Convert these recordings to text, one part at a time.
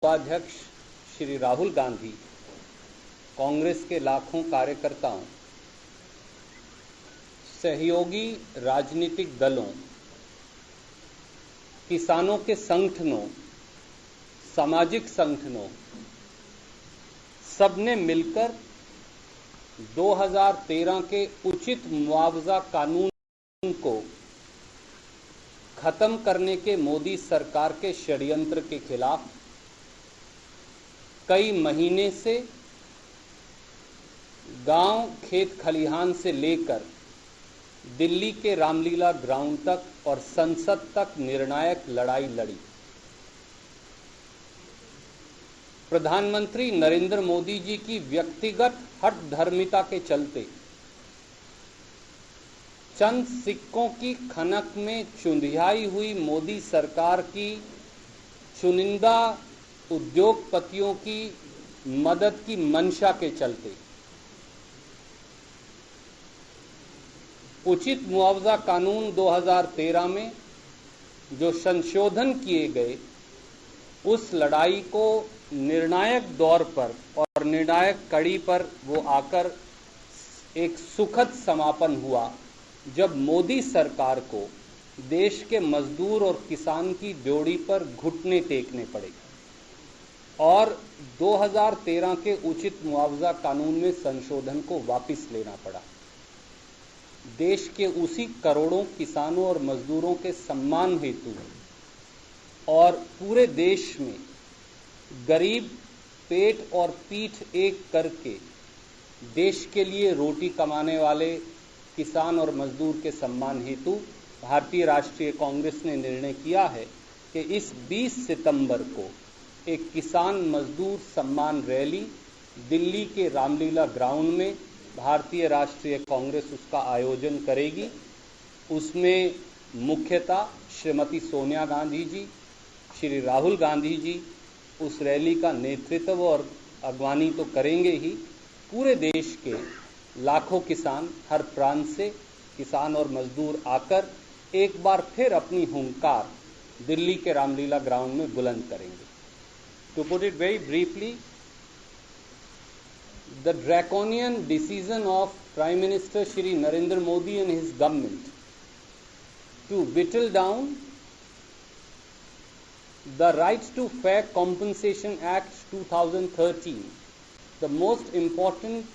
उपाध्यक्ष श्री राहुल गांधी, कांग्रेस के लाखों कार्यकर्ताओं, सहयोगी राजनीतिक दलों, किसानों के संगठनों, सामाजिक संगठनों, सबने मिलकर 2013 के उचित मुआवजा कानून को खत्म करने के मोदी सरकार के षड्यंत्र के खिलाफ कई महीने से गांव, खेत खलिहान से लेकर दिल्ली के रामलीला ग्राउंड तक और संसद तक निर्णायक लड़ाई लड़ी। प्रधानमंत्री नरेंद्र मोदी जी की व्यक्तिगत हठधर्मिता के चलते चंद सिक्कों की खनक में चुंधियाई हुई मोदी सरकार की चुनिंदा उद्योगपतियों की मदद की मंशा के चलते उचित मुआवजा कानून 2013 में जो संशोधन किए गए, उस लड़ाई को निर्णायक दौर पर और निर्णायक कड़ी पर वो आकर एक सुखद समापन हुआ, जब मोदी सरकार को देश के मजदूर और किसान की ड्योढ़ी पर घुटने टेकने पड़े और 2013 के उचित मुआवजा कानून में संशोधन को वापस लेना पड़ा। देश के उसी करोड़ों किसानों और मजदूरों के सम्मान हेतु और पूरे देश में गरीब पेट और पीठ एक करके देश के लिए रोटी कमाने वाले किसान और मजदूर के सम्मान हेतु भारतीय राष्ट्रीय कांग्रेस ने निर्णय किया है कि इस 20 सितंबर को एक किसान मजदूर सम्मान रैली दिल्ली के रामलीला ग्राउंड में भारतीय राष्ट्रीय कांग्रेस उसका आयोजन करेगी। उसमें मुख्यतः श्रीमती सोनिया गांधी जी, श्री राहुल गांधी जी उस रैली का नेतृत्व और अगवानी तो करेंगे ही। पूरे देश के लाखों किसान, हर प्रांत से किसान और मजदूर आकर एक बार फिर अपनी हुंकार दिल्ली के रामलीला ग्राउंड में बुलंद करेंगे। To put it very briefly, the draconian decision of Prime Minister Shri Narendra Modi and his government to whittle down the Right to Fair Compensation Act 2013, the most important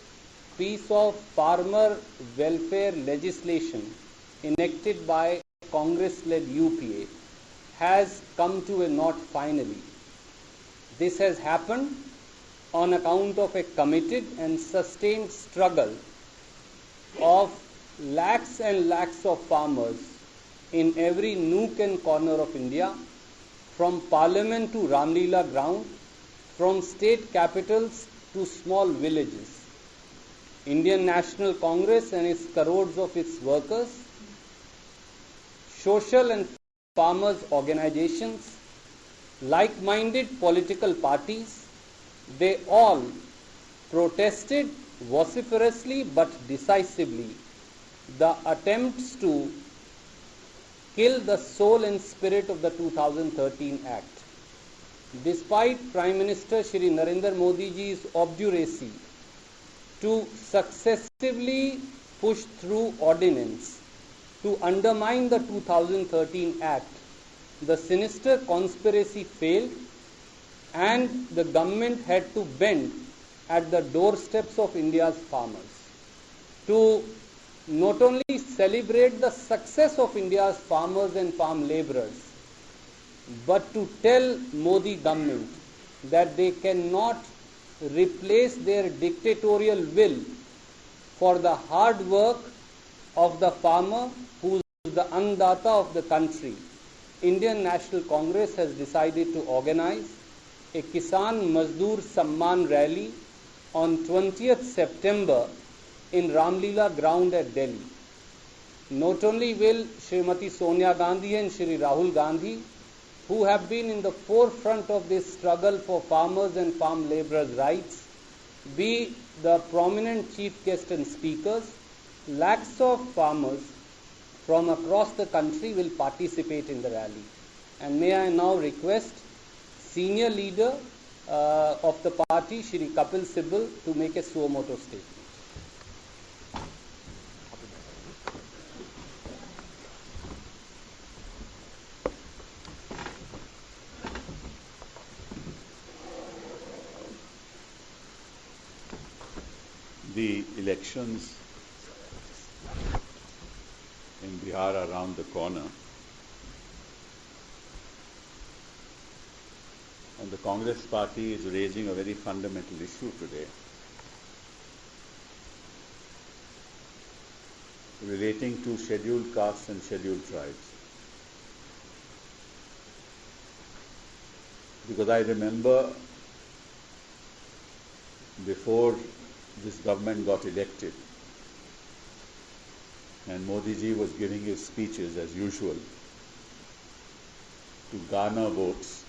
piece of farmer welfare legislation enacted by Congress-led UPA, has come to a knot finally. This has happened on account of a committed and sustained struggle of lakhs and lakhs of farmers in every nook and corner of India, from Parliament to Ramleela ground, from state capitals to small villages. Indian National Congress and its crores of its workers, social and farmers organizations, like-minded political parties, they all protested vociferously but decisively the attempts to kill the soul and spirit of the 2013 Act. Despite Prime Minister Shri Narendra Modi ji's obduracy to successively push through ordinance to undermine the 2013 Act, the sinister conspiracy failed and the government had to bend at the doorsteps of India's farmers to not only celebrate the success of India's farmers and farm laborers, but to tell Modi government that they cannot replace their dictatorial will for the hard work of the farmer who is the Annadata of the country. Indian National Congress has decided to organize a Kisan Mazdoor Samman rally on 20th September in Ramleela ground at Delhi. Not only will Srimati Sonia Gandhi and Shri Rahul Gandhi, who have been in the forefront of this struggle for farmers and farm laborers' rights, be the prominent chief guests and speakers, lakhs of farmers from across the country will participate in the rally. And may I now request senior leader of the party, Shri Kapil Sibal, to make a suo motu statement. The elections in Bihar are around the corner, and the Congress party is raising a very fundamental issue today relating to scheduled castes and scheduled tribes. Because I remember before this government got elected and Modi ji was giving his speeches as usual to garner votes,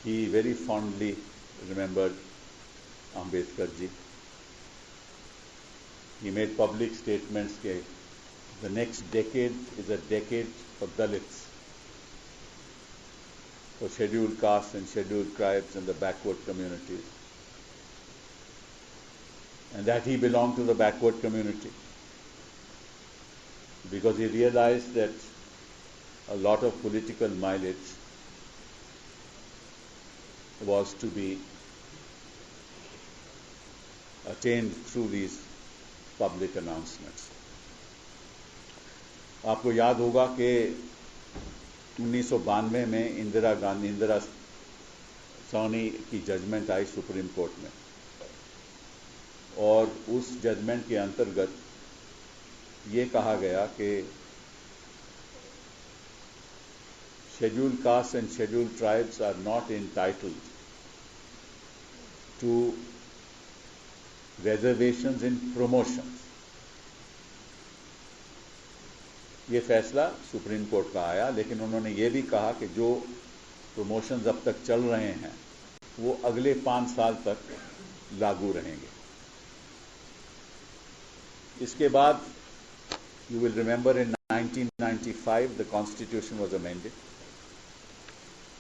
he very fondly remembered Ambedkar ji. He made public statements that the next decade is a decade for Dalits, for scheduled castes and scheduled tribes and the backward communities, and that he belonged to the backward community because he realized that a lot of political mileage was to be attained through these public announcements. आपको याद होगा कि 1992 में इंदिरा सोनी की judgement आई supreme court में, और उस judgement के अंतर्गत ये कहा गया कि scheduled castes and scheduled tribes are not entitled to reservations in promotions. ये फैसला सुप्रीम कोर्ट का आया, लेकिन उन्होंने ये भी कहा कि जो प्रमोशंस अब तक चल रहे हैं वो अगले 5 साल तक लागू रहेंगे. इसके बाद you will remember in 1995 the constitution was amended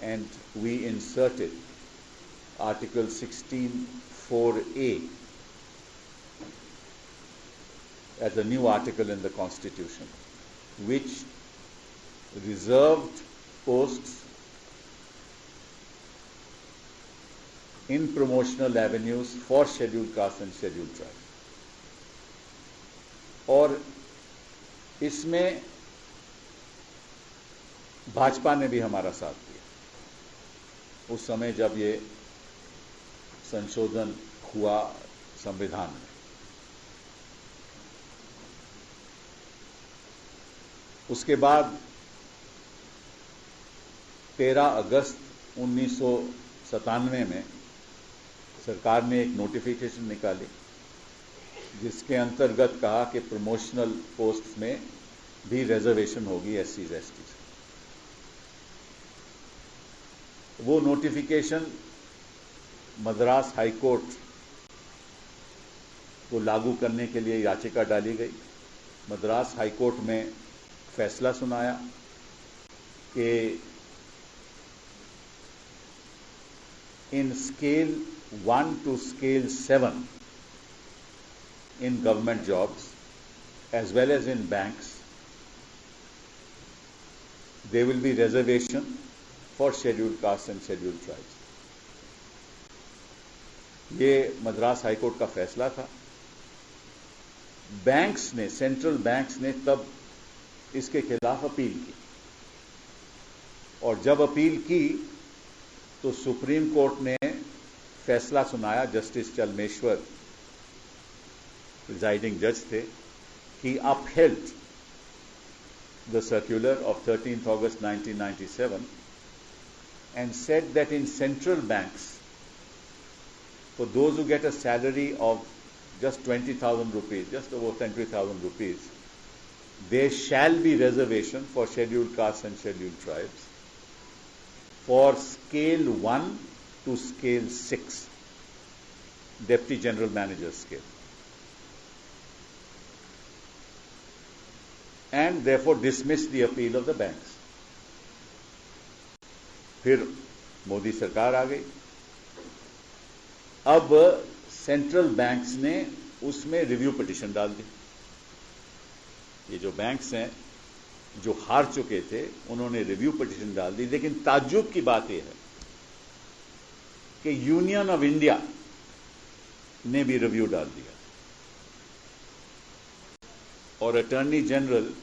and we inserted article 16(4)(a) as a new article in the constitution, which reserved posts in promotional avenues for scheduled castes and scheduled tribes. और इसमें भाजपा ने भी हमारा साथ दिया उस समय जब ये संशोधन हुआ संविधान में. उसके बाद 13 अगस्त 1997 में सरकार ने एक नोटिफिकेशन निकाली जिसके अंतर्गत कहा कि प्रमोशनल पोस्ट्स में भी रिजर्वेशन होगी एससीज एसटीज. वो नोटिफिकेशन मद्रास हाई कोर्ट को लागू करने के लिए याचिका डाली गई. मद्रास हाई कोर्ट में फैसला सुनाया कि इन scale 1 to scale 7 in government jobs as well as in banks, there will be reservation for scheduled castes and scheduled tribes. ये मद्रास हाई कोर्ट का फैसला था. बैंक्स ने, सेंट्रल बैंक्स ने तब इसके खिलाफ अपील की, और जब अपील की तो सुप्रीम कोर्ट ने फैसला सुनाया. जस्टिस चलमेश्वर presiding judge थे. He upheld the circular of 13th August 1997 and said that in central banks, for those who get a salary of just 20,000 rupees, just over 20,000 rupees, there shall be reservation for scheduled castes and scheduled tribes for scale 1 to scale 6, deputy general manager scale. And therefore dismiss the appeal of the banks. फिर मोदी सरकार आ गई। अब central banks ने उसमें review petition डाल दी। ये जो banks हैं जो हार चुके थे उन्होंने रिव्यू पिटीशन डाल दी। लेकिन ताज्जुब की बात यह है कि यूनियन ऑफ इंडिया ने भी रिव्यू डाल दिया और अटॉर्नी जनरल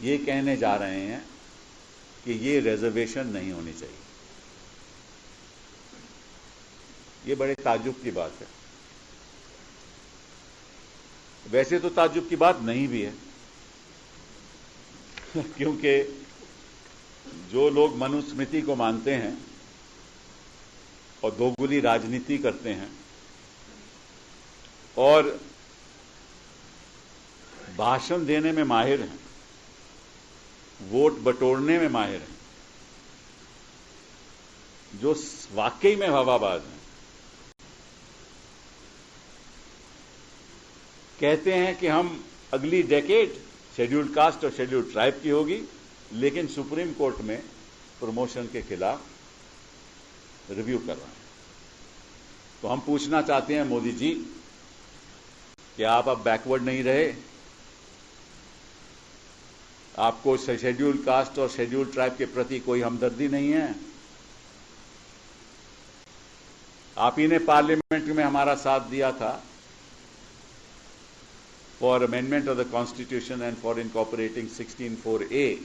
ये कहने जा रहे हैं कि ये रिजर्वेशन नहीं होनी चाहिए। ये बड़े ताज्जुब की बात है। वैसे तो ताज्जुब की बात नहीं भी है क्योंकि जो लोग मनुस्मृति को मानते हैं और दोगुली राजनीति करते हैं और भाषण देने में माहिर हैं, वोट बटोरने में माहिर हैं, जो वाकई में हवाबाज हैं, कहते हैं कि हम अगली डेकेड शेड्यूल्ड कास्ट और शेड्यूल्ड ट्राइब की होगी, लेकिन सुप्रीम कोर्ट में प्रमोशन के खिलाफ रिव्यू कर रहे हैं। तो हम पूछना चाहते हैं मोदी जी कि आप अब बैकवर्ड नहीं रहे? आपको शेड्यूल्ड कास्ट और शेड्यूल्ड ट्राइब के प्रति कोई हमदर्दी नहीं है? आप ही ने पार्लियामेंट में हमारा साथ दिया था for amendment of the constitution and for incorporating 16(4)A।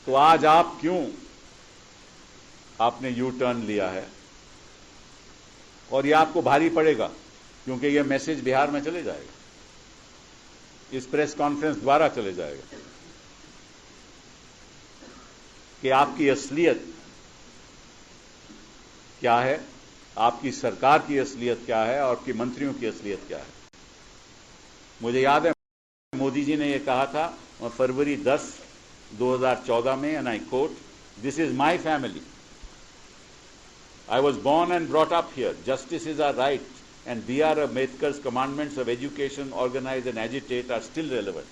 तो आज आप क्यों आपने यू टर्न लिया है? और यह आपको भारी पड़ेगा क्योंकि यह मैसेज बिहार में चले जाएगा, इस प्रेस कॉन्फ्रेंस द्वारा चले जाएगा कि आपकी असलियत क्या है, आपकी सरकार की असलियत क्या है और आपकी मंत्रियों की असलियत क्या है। मुझे याद है मोदी जी ने यह कहा था फरवरी 10, 2014 में, and I quote, "this is my family. I was born and brought up here. Justice is our right, and B.R. Ambedkar's commandments of education, organize and agitate are still relevant."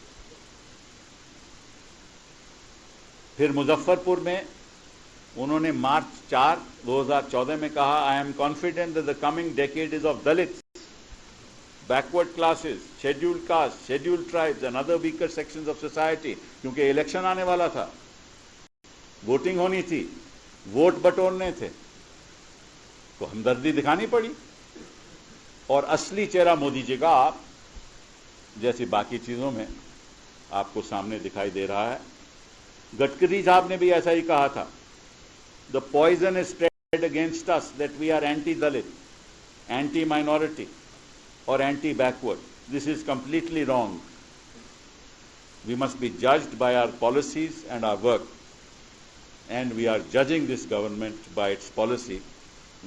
फिर मुजफ्फरपुर में उन्होंने मार्च 4, 2014 में कहा, "I am confident that the coming decade is of Dalits, backward classes, scheduled castes, scheduled tribes and other weaker sections of society." क्योंकि election आने वाला था, voting होनी थी, वोट बटोरने थे, तो हमदर्दी दिखानी पड़ी। और असली चेहरा मोदी जी का आप जैसी बाकी चीजों में आपको सामने दिखाई दे रहा है। गडकरी साहब ने भी ऐसा ही कहा था, "the poison is spread against us that we are anti Dalit, anti minority और anti backward. This is completely wrong. We must be judged by our policies and our work, and we are judging this government by its policy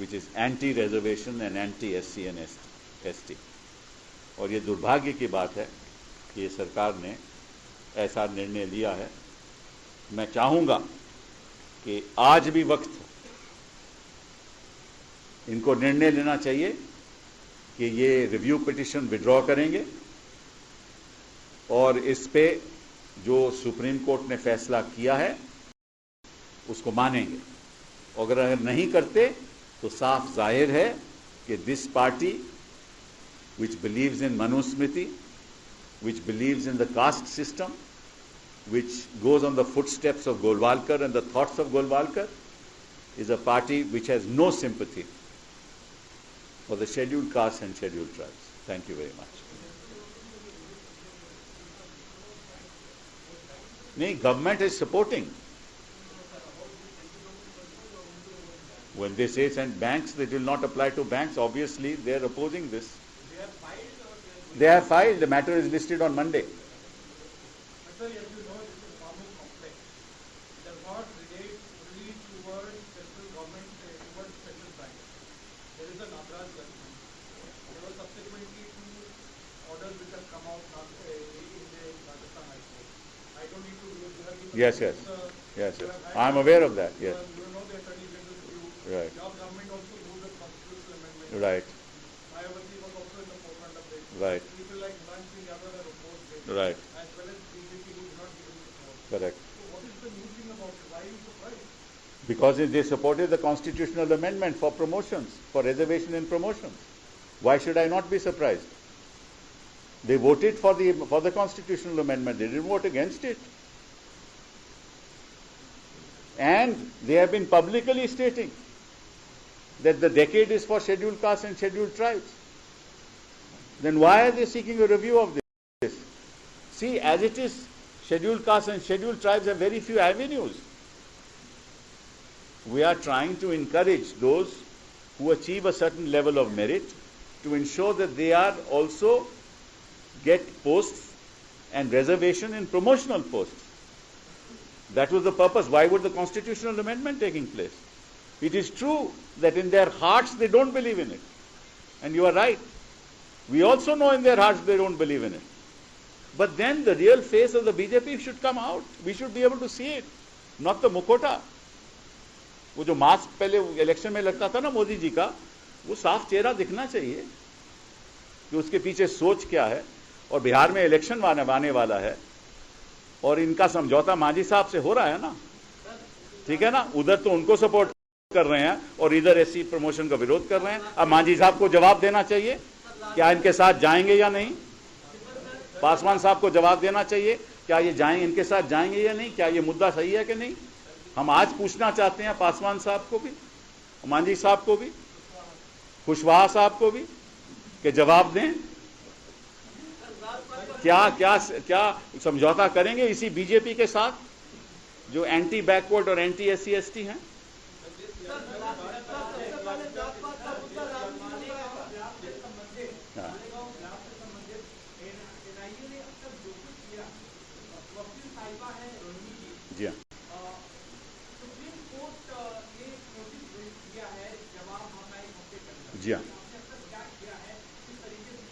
which is anti-reservation and anti-SC and ST." और ये दुर्भाग्य की बात है कि ये सरकार ने ऐसा निर्णय लिया है। मैं चाहूंगा कि आज भी वक्त है, इनको निर्णय लेना चाहिए कि ये रिव्यू पिटीशन विड्रॉ करेंगे और इस पे जो सुप्रीम कोर्ट ने फैसला किया है उसको मानेंगे। अगर नहीं करते तो साफ जाहिर है कि this party which believes in Manusmriti, which believes in the caste system, which goes on the footsteps of Golwalkar and the thoughts of Golwalkar, is a party which has no sympathy for the scheduled castes and scheduled tribes. Thank you very much. No, government is supporting. When they say send banks, it will not apply to banks. Obviously, they are opposing this. They have filed. The matter is listed on Monday. But sir, as you know, this is far more complex. It does not relate only towards central government, towards central bank. There is an Abraj judgment. There was subsequently two orders which have come out now in the Rajasthan High Court. I don't need to. You have been Yes. Yes. I am aware of that. Yes. You know the Attorney General's view. Right. Your government also moved a constitutional amendment. Right. Mayawati was also in the forefront of this. Right. People like Himanshu Singh Yadav have opposed it. Right. As well as BJP who is not giving support. Correct. So what is the new thing about it? Why are you surprised? because they supported the constitutional amendment for promotions, for reservation in promotions. Why should I not be surprised? They voted for the constitutional amendment. They didn't vote against it. And they have been publicly stating that the decade is for scheduled castes and scheduled tribes. Then why are they seeking a review of this? See, as it is, scheduled castes and scheduled tribes have very few avenues. We are trying to encourage those who achieve a certain level of merit to ensure that they are also get posts and reservation in promotional posts. That was the purpose. Why would the constitutional amendment taking place? It is true that in their hearts they don't believe in it. And you are right. We also know in their hearts they don't believe in it. But then the real face of the BJP should come out. We should be able to see it, not the मुखौटा. वो जो mask पहले election में लगता था ना मोदी जी का, वो साफ चेहरा दिखना चाहिए कि उसके पीछे सोच क्या है. और बिहार में इलेक्शन आने वाला है और इनका समझौता मांझी साहब से हो रहा है ना, ठीक है ना. उधर तो उनको सपोर्ट कर रहे हैं और इधर एससी प्रमोशन का विरोध कर रहे हैं. अब मांझी साहब को जवाब देना चाहिए, क्या इनके साथ जाएंगे या नहीं. पासवान साहब को जवाब देना चाहिए, क्या ये जाएंगे, इनके साथ जाएंगे या नहीं, क्या ये मुद्दा सही है कि नहीं. हम आज पूछना चाहते हैं पासवान साहब को भी, मांझी साहब को भी, कुशवाहा साहब को भी, कि जवाब दें. क्या क्या क्या समझौता करेंगे इसी बीजेपी के साथ जो एंटी बैकवर्ड और एंटी एससी एसटी हैं. जी हाँ. जी हाँ.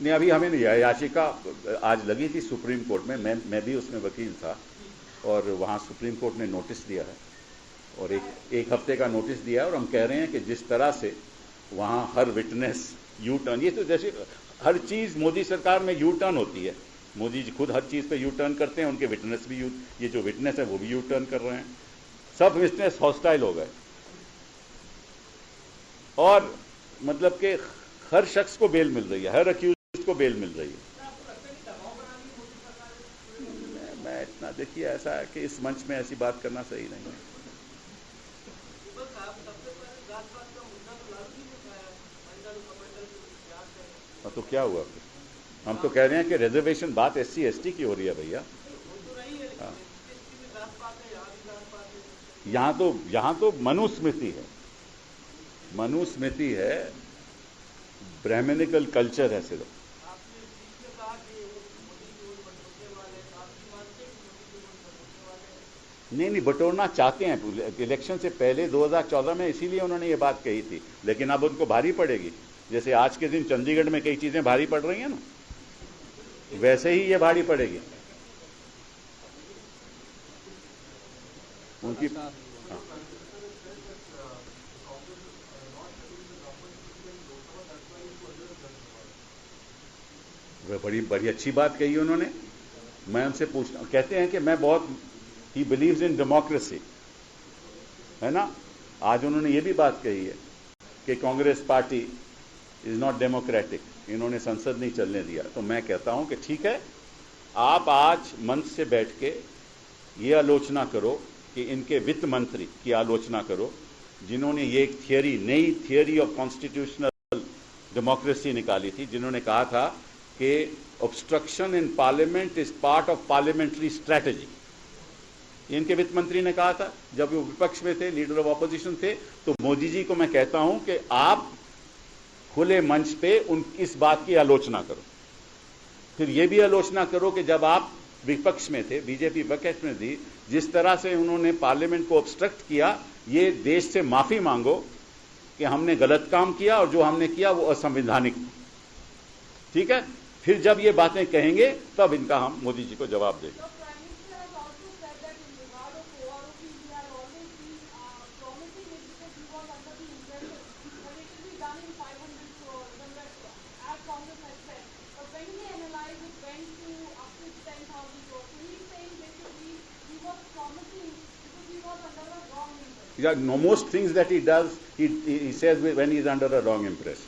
नहीं, अभी हमें नहीं. याचिका आज लगी थी सुप्रीम कोर्ट में. मैं भी उसमें वकील था और वहाँ सुप्रीम कोर्ट ने नोटिस दिया है और एक हफ्ते का नोटिस दिया है. और हम कह रहे हैं कि जिस तरह से वहाँ हर विटनेस यू टर्न, ये तो जैसे हर चीज़ मोदी सरकार में यू टर्न होती है. मोदी जी खुद हर चीज़ पे यू टर्न करते हैं, उनके विटनेस भी ये जो विटनेस है वो भी यू टर्न कर रहे हैं. सब विटनेस हॉस्टाइल हो गए और मतलब कि हर शख्स को बेल मिल रही है, हर अक्यूज को बेल मिल रही है. मैं इतना, देखिए ऐसा है कि इस मंच में ऐसी बात करना सही नहीं है. तो क्या हुआ फिर? हम तो कह रहे हैं कि रिजर्वेशन बात एससी एसटी की हो रही है भैया. हाँ. यहाँ तो मनुस्मृति है, मनुस्मृति है, ब्राह्मणिकल कल्चर है सिर्फ. नहीं, बटोरना चाहते हैं. इलेक्शन से पहले 2014 में इसीलिए उन्होंने ये बात कही थी, लेकिन अब उनको भारी पड़ेगी. जैसे आज के दिन चंडीगढ़ में कई चीजें भारी पड़ रही हैं ना, वैसे ही ये भारी पड़ेगी उनकी. हाँ. वह बड़ी अच्छी बात कही उन्होंने. मैं उनसे पूछता, कहते हैं कि मैं बहुत, ही बिलीव्स इन डेमोक्रेसी, है ना. आज उन्होंने ये भी बात कही है कि Congress party is not democratic, इन्होंने संसद नहीं चलने दिया. तो मैं कहता हूं कि ठीक है, आप आज मंच से बैठ के ये आलोचना करो कि इनके वित्त मंत्री की आलोचना करो जिन्होंने ये एक थियरी, नई थियरी ऑफ कॉन्स्टिट्यूशनल डेमोक्रेसी निकाली थी, जिन्होंने कहा था कि obstruction in parliament is part of parliamentary strategy. इनके वित्त मंत्री ने कहा था जब वो विपक्ष में थे, लीडर ऑफ ऑपोजिशन थे. तो मोदी जी को मैं कहता हूं कि आप खुले मंच पे इस बात की आलोचना करो. फिर ये भी आलोचना करो कि जब आप विपक्ष में थे, बीजेपी विपक्ष में थी, जिस तरह से उन्होंने पार्लियामेंट को ऑब्स्ट्रक्ट किया, ये देश से माफी मांगो कि हमने गलत काम किया और जो हमने किया वो असंवैधानिक. ठीक है, फिर जब ये बातें कहेंगे तब इनका हम मोदी जी को जवाब देंगे. Yeah, no, most things that he does, he says when he's under a wrong impression.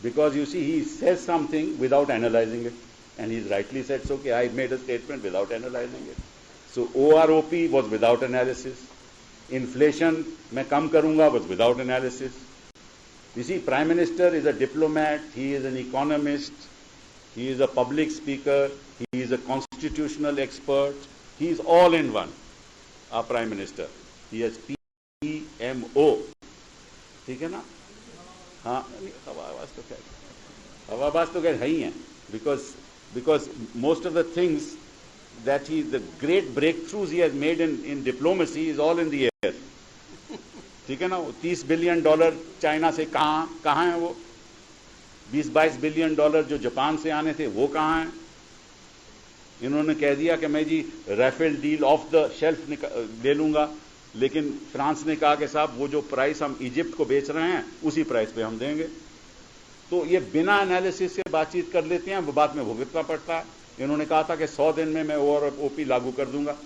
Because you see, he says something without analyzing it. And he's rightly said, so, okay, I made a statement without analyzing it. So OROP was without analysis. Inflation, मैं कम करूंगा, was without analysis. You see, Prime Minister is a diplomat, he is an economist, he is a public speaker, he is a constitutional expert, he is all in one, our Prime Minister. He has PMO. ठीक है ना? हाँ, हवाबाज तो खैर है ही हैं, because most of the things that the great breakthroughs he has made in diplomacy is all in the air. ठीक है ना? $30 बिलियन चाइना से कहाँ है वो? 20-22 बिलियन डॉलर जो जापान से आने थे वो कहाँ हैं? इन्होंने कह दिया कि मैं जी Rafale deal off the shelf ले लूंगा, लेकिन फ्रांस ने कहा कि साहब वो जो प्राइस हम इजिप्ट को बेच रहे हैं उसी प्राइस पे हम देंगे। तो ये बिना एनालिसिस से बातचीत कर लेते हैं, वो बाद में भुगतना पड़ता है। इन्होंने कहा था कि 100 दिन में मैं OROP लागू कर दूंगा।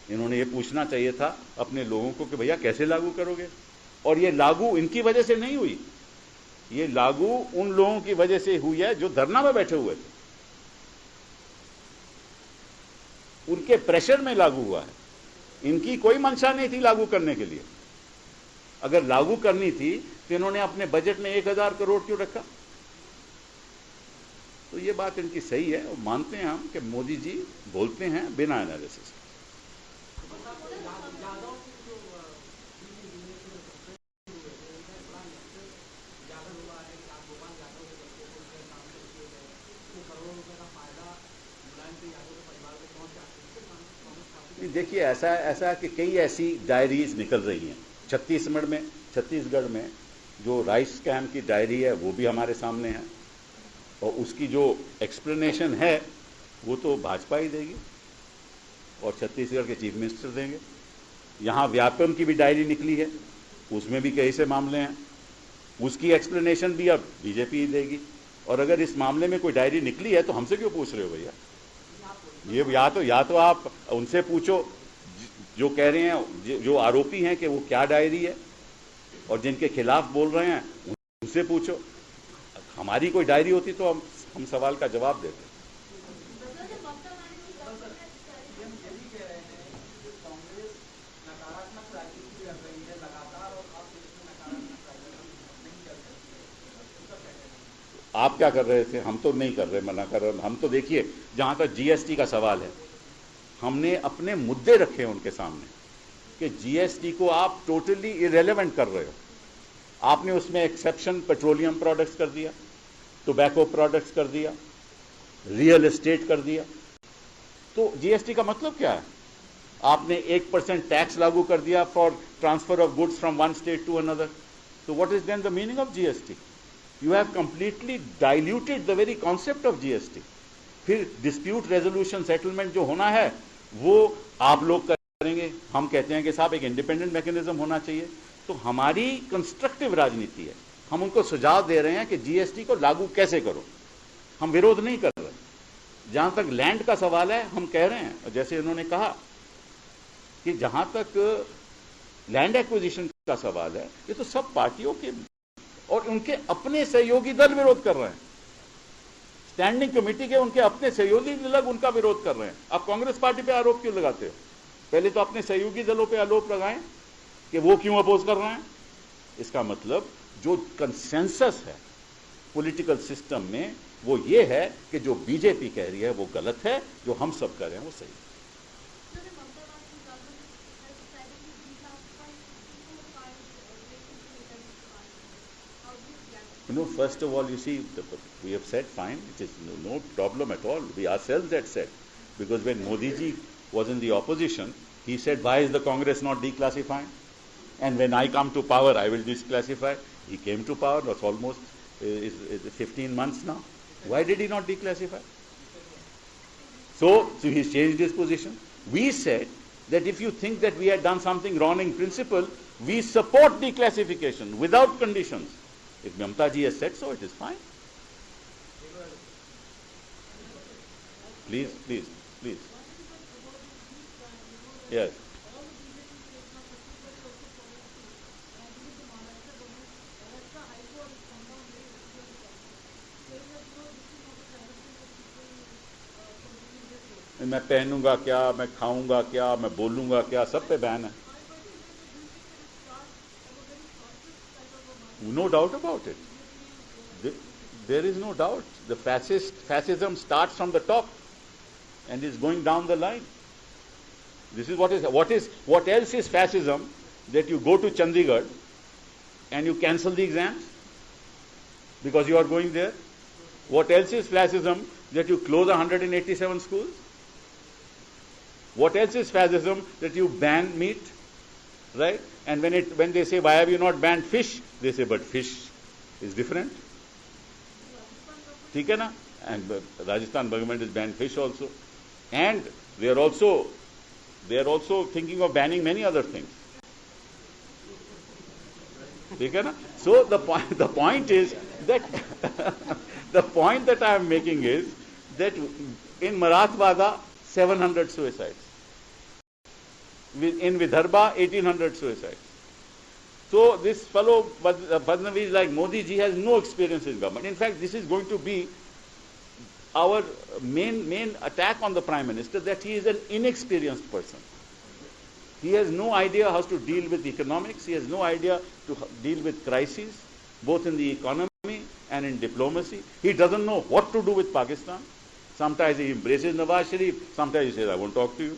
इन्होंने ये पूछना चाहिए था अपने लोगों को कि भैया कैसे लागू करोगे? और ये लागू इनकी वजह से नहीं हुई, ये लागू उन लोगों की वजह से हुई है जो धरना में बैठे हुए थे, उनके प्रेशर में लागू हुआ है। इनकी कोई मंशा नहीं थी लागू करने के लिए। अगर लागू करनी थी तो इन्होंने अपने बजट में 1000 करोड़ क्यों रखा? तो ये बात इनकी सही है और मानते हैं हम कि मोदी जी बोलते हैं बिना एनालिसिस। देखिए, ऐसा कि कई ऐसी डायरीज निकल रही हैं। छत्तीसगढ़ में जो राइस स्कैम की डायरी है वो भी हमारे सामने है, और उसकी जो एक्सप्लेनेशन है वो तो भाजपा ही देगी और छत्तीसगढ़ के चीफ मिनिस्टर देंगे। यहाँ व्यापम की भी डायरी निकली है, उसमें भी कई से मामले हैं, उसकी एक्सप्लेनेशन भी अब बीजेपी ही देगी। और अगर इस मामले में कोई डायरी निकली है तो हमसे क्यों पूछ रहे हो भैया? ये या तो आप उनसे पूछो जो कह रहे हैं, जो आरोपी हैं कि वो क्या डायरी है, और जिनके खिलाफ बोल रहे हैं उनसे पूछो। हमारी कोई डायरी होती तो हम सवाल का जवाब देते। आप क्या कर रहे थे? हम तो नहीं कर रहे, मना कर रहे। हम तो देखिए, जहां तक जीएसटी का सवाल है, हमने अपने मुद्दे रखे हैं उनके सामने कि जीएसटी को आप टोटली इरेलेवेंट कर रहे हो। आपने उसमें एक्सेप्शन पेट्रोलियम प्रोडक्ट्स कर दिया, टोबैको प्रोडक्ट्स कर दिया, रियल एस्टेट कर दिया। तो जीएसटी का मतलब क्या है? आपने 1% टैक्स लागू कर दिया for transfer of goods from one state to another. तो what is then the meaning of GST? You have completely diluted the very concept of GST. फिर dispute resolution settlement जो होना है वो आप लोग करेंगे, हम कहते हैं कि साहब एक इंडिपेंडेंट मैकेनिज्म होना चाहिए। तो हमारी कंस्ट्रक्टिव राजनीति है, हम उनको सुझाव दे रहे हैं कि जीएसटी को लागू कैसे करो, हम विरोध नहीं कर रहे। जहां तक लैंड का सवाल है, हम कह रहे हैं, जैसे उन्होंने कहा कि जहां तक लैंड एक्विजिशन का सवाल है, ये तो सब पार्टियों के और उनके अपने सहयोगी दल विरोध कर रहे हैं। स्टैंडिंग कमेटी के उनके अपने सहयोगी दल उनका विरोध कर रहे हैं। आप कांग्रेस पार्टी पे आरोप क्यों लगाते हो? पहले तो अपने सहयोगी दलों पे आरोप लगाएं कि वो क्यों अपोज कर रहे हैं। इसका मतलब जो कंसेंसस है पॉलिटिकल सिस्टम में वो ये है कि जो बीजेपी कह रही है वो गलत है, जो हम सब कह रहे हैं वो सही है। First of all, you see, we have said fine, it is no problem at all. We ourselves had said, because when Modi ji was in the opposition, he said, why is the Congress not declassifying? And when I come to power, I will declassify. He came to power, that's almost 15 months now. Why did he not declassify? So he's changed his position. We said that if you think that we had done something wrong in principle, we support declassification without conditions. If Mamta ji has said so, it is fine. Please, please, please. Yes. मैं पहनूंगा क्या, मैं खाऊंगा क्या, मैं बोलूंगा क्या, सब पे बैन है. No doubt about it. There is no doubt. The fascism starts from the top and is going down the line. This is what else is fascism? That you go to Chandigarh and you cancel the exams because you are going there. What else is fascism? That you close 187 schools. What else is fascism? That you ban meat, right? And when they say, why have you not banned fish? They say, but fish is different. ठीक है ना? And Rajasthan government has banned fish also. And they are also thinking of banning many other things. ठीक है ना? So the point is that the point that I am making is that in Marathwada 700 suicides. In Vidarbha 1800 suicides. So this fellow Fadnavis like Modi ji has no experience in government. In fact, this is going to be our main attack on the Prime Minister, that he is an inexperienced person. He has no idea how to deal with economics. He has no idea to deal with crises, both in the economy and in diplomacy. He doesn't know what to do with Pakistan. Sometimes he embraces Nawaz Sharif. Sometimes he says, I won't talk to you.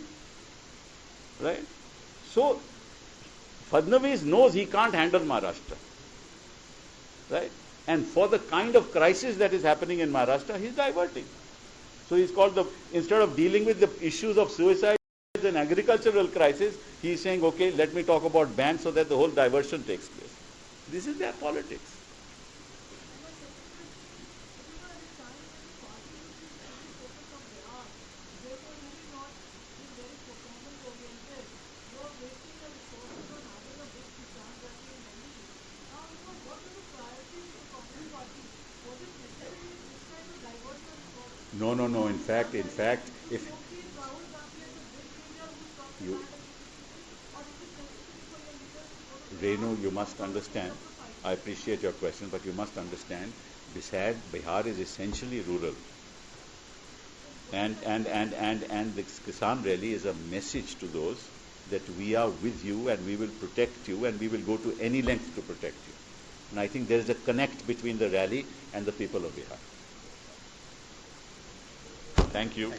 Right? So, Fadnavis knows he can't handle Maharashtra. Right? And for the kind of crisis that is happening in Maharashtra, he's diverting. So he's called instead of dealing with the issues of suicide and agricultural crisis, he's saying, okay, let me talk about ban so that the whole diversion takes place. This is their politics. No. In fact, if you, Renu, you must understand. I appreciate your question, but you must understand, Bihar is essentially rural, and the Kisan Rally is a message to those that we are with you and we will protect you and we will go to any length to protect you. And I think there is a connect between the rally and the people of Bihar. Thank you.